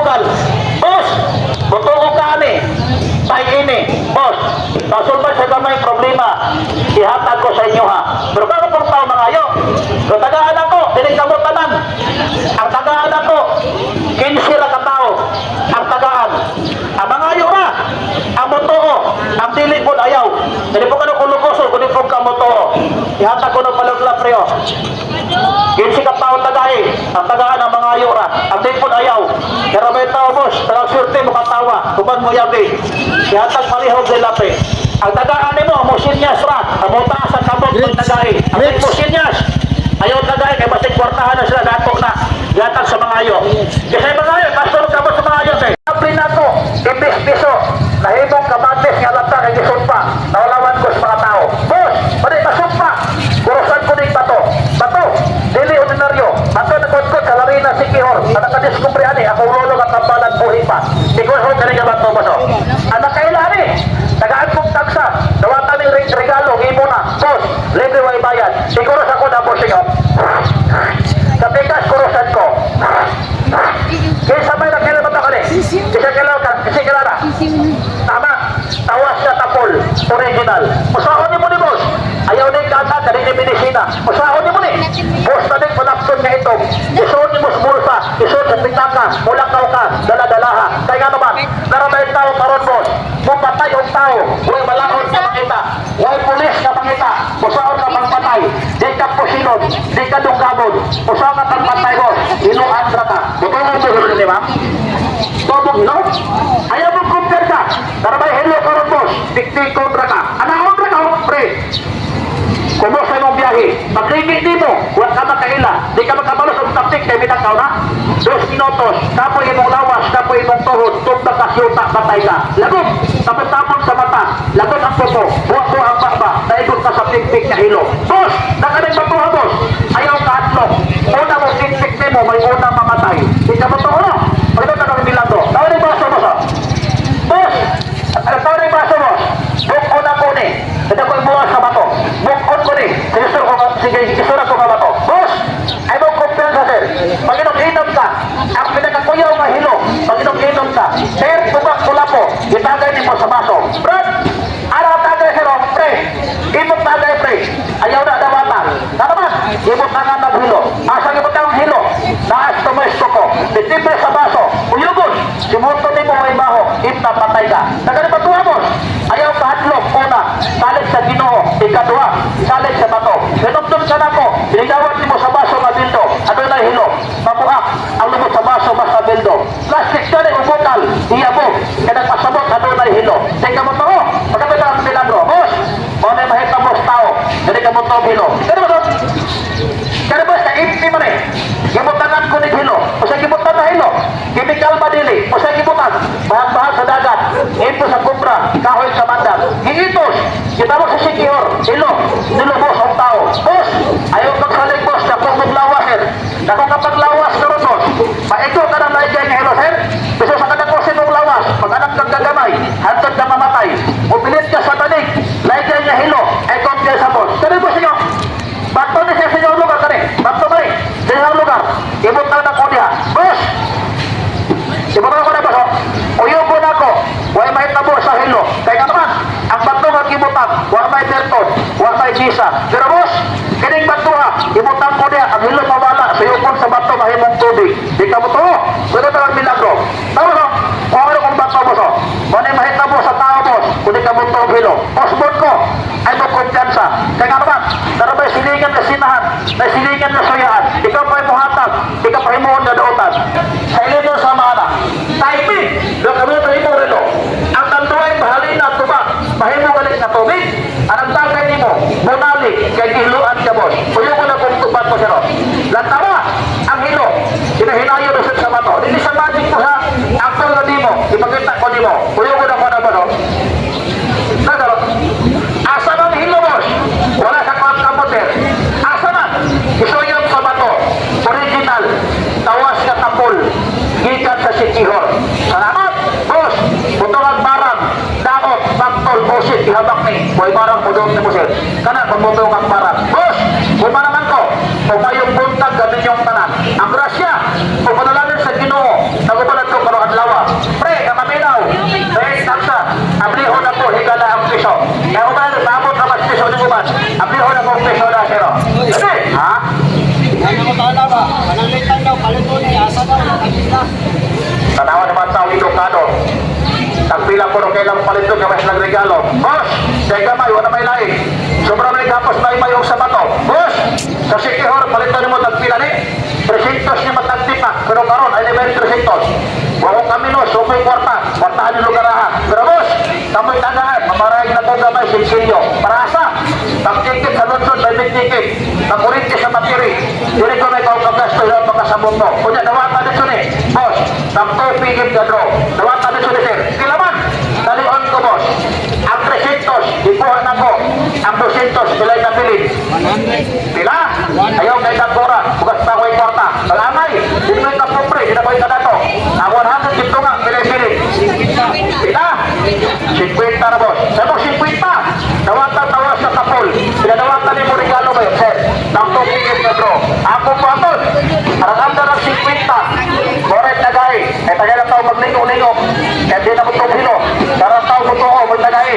sugal. Boss, butuo ka ni. Tay ini, boss. Kasulban sa gamay problema. Ihatag ko sa inyo ha. Pero kako pong tao mga ayo. Pero tagaan ako, tinigkamutanan. Ang tagaan ako, 15 ra ka tao. Ang tagaan. Ang mga ayo na. Ang butuo, ang dili po ayaw. Hindi po ka na kulukoso, kundi po ka butuo. Ihatag ko ng palagla preo. 15 ka tao tagay. Ang tagaan ang mga ayo ra. Ang dili po ayaw. Pero may tao boss, tagang surte mo katawa. Tuban mo yabi. Ihatag palihog nila pe. Ang tagaan mo, musinyas ra. Ang mutaas ang kabog ng tagay. Ang musinyas. Ayaw tagay, kaya basig kwartahan na sila. Dato na. Ihatag sa mga ayo. Kasi mga ayo, pastor ka mo sa mga ayo pe. Kapli na to, 10 piso. Nahibong kamatis nga lata kay gisumpa. Naulawan ko sa mga tao. Boss, pwede pasumpa. Kurusan ko din bato. Bato, dili ordinaryo. Bato na kod sa larina si Kihor. Sa nakadiskubre ani, ako ulo at tambalan buhi pa. Ikaw ho, kanilang bato baso. Ang nakailan eh, tagaan kong taksa. Dawatan ng regalo, imo na. Boss, libre way bayad. Siguros ako na boss inyo. Sa pikas, kurusan ko. Kaya sabay na kailan bato ka ni? Kisa kailan ka, kisa kailan na. Tama, tawas na tapol, original. Usahon niyo mo ni boss. Ayaw din kata, kani ni medisina. Usahon niyo mo ni. Boss na din panapson nga ito. Isuot niyo mo sa bulsa, isuot sa pitaka, mulakaw ka, dala-dalaha. Kaya nga naman, naramay tao karon boss. Kung patay ang tao, huwag malakon ka pangita. Huwag pulis ka pangita. Usahon ka pangpatay. Di ka pusinod, di ka dunggamon. Usahon ka pangpatay boss. Iluan ka ka. Buto mo ito, hindi ba? Tobong ilo? Ayaw mo kumpir ka. Naramay hello karon boss. Tiktik kontra ka. Anong kontra ka? Pre. Kumusta mong biyahe? Pag-limit dito, huwag ka makaila. Di ka makabalos ang taktik, kaya binakaw na. 2 minutos, tapoy imong lawas, tapoy imong tuhod, tugda ka siyuta, batay ka. Lagot, tapos-tapon sa mata, lagot ang pupo, buwak-buwak ang bakba, naigot ka sa pik-pik na hilo. Boss, nakalit batuha boss, ayaw ka atlok. Una mo pik-pik mo, may unang mamatay. Di ka batuha no? Pagkita ka ng milagro. Tawag yung baso boss. Boss, tawag yung baso boss. Bukon ako ni. Hindi ko ibuwas sa bato. Bukon ko ni. Sige, isura ko ka bato. Boss, ay mo kumpiyansa sir. Pag inom ka, ang pinakakuyaw nga hilo. Pag inom ka, sir, tubak pula po. Itagay niyo mo sa baso. Brad, araw tagay sir, pre. Imot tagay pre. Ayaw na dawatan. Tanaman, imot tangan na hilo. Asang imot ang hilo. Naas tumesto ko. Titibre sa baso. Uyugon. Simuto ni mo may baho. Ipna patay ka. Nagani ba tuwa mo? Ayaw ka hatlog. Una, salit sa Ginoo. Ikadua, salit sa bato. Ganun ka na ko. Binigawat mo sa baso nga bildo. Ano na hilo? Mabuhak. Ang lumot sa baso mas sa bildo. Plastic ka rin, umutal. Iya mo. Kaya nagpasabot, ano na hilo? Teka mo to. Pagkabit ang milagro. Boss, o na mahita mo tao. Hindi ka mo to hilo. Pero ba to? Kaya ba sa ipti man eh. Gimutanan ko ni hilo. O sa gimutan na hilo. Chemical ba dili? O sa gimutan. Bahag-bahag sa dagat. Ito sa kumpra. Kahoy sa mandat. Giitos. Kita mo sa Sikihor. Hilo. Nilubos ang tao. Boss, ayaw magsalig boss. Kapag maglawas sir. Kapag kapaglawas ka ron boss. Maito ka na naigay ni hilo sir. Bisa sa kanakosin mong lawas. Pag anak kang gagamay. Hantod ka mamatay. Upilit ka sa tanig. Naigay niya hilo. Ay konti sa boss. Sabi boss inyo. Bato ni sa inyong lugar ka rin. Bato ba rin? Sa inyong lugar. Ibot na ko niya. Boss! Ibot na ko na boss. Uyog ko na ko. Huwag may tabo sa hilo. Kaya naman, ang bato ng ibutan, huwag may terton, huwag may gisa. Pero boss, kining bato ha, ibutan ko niya, ang hilo mawala sa yukon sa bato mahimong tubig. Di ka mo to, pwede na lang milagro. Tama no? Kung ano kong bato boss o. Kung ano mahit tabo sa tao boss, kung di ka mo to hilo. Osbon ko, ay mo kumpiyansa. Kaya naman, narabay silingan na sinahan, may silingan na suyaan. Ikaw pa yung muhatag, ikaw pa yung muhon na daotan. Sa ilin na sa mana. Typing, doon kami na ito rin o. Ang tanduay, mahalin na tubak, mahimo galing na tubig. Anong tagay ni mo, bunalik, kay giluan ka boss. Puyo ko na kung tubat mo siya no. Lantawa, ang hilo, hinahinayo na sa bato. Hindi sa magic mo ha, actual na di mo, ipagkita ko di mo. Puyo ko na ko na ba no. Nagalo, asa ng hilo boss, wala sa kamputer. Asa na, isuyon sa bato, original, tawas ka tapol, gikan sa Sikihor. Salamat, boss, butong barang, daot, baktol, busit, ihabak ni, buhay barang, pudong ni busit. Kana, pagmutong ang barang. Boss, kumanaman ko, kung tayong buntag, gabin yung tanan. Ang grasya, kung panalangin sa Ginoo, nagubalan ko, pero sa buto. Kunya, dawatan dito ni. Boss, sampo pigit ka draw. Dawatan dito ni, sir. Kilaman. Talion ko, boss. Ang 300, ipuhan ako. Ang 200, bilay na bilin. Pila? Ayaw kay Takura. Bukas pa ko yung kwarta. Ang amay, hindi mo yung kapupre. Hindi na ko yung kadato. Ang 100, dito nga, bilay-bilin. Pila? 50 na, boss. Sabi mo, 50. Dawatan tawas sa kapul. Pinadawatan ni mo regalo ba yun, sir? Nang tupigit na draw. Ako po aton. Araganda ng 50. Moret na gay. Eh, tagal na tao maglingo-lingo. Kaya di na mo tubilo. Karang tao mo to, mo tagay.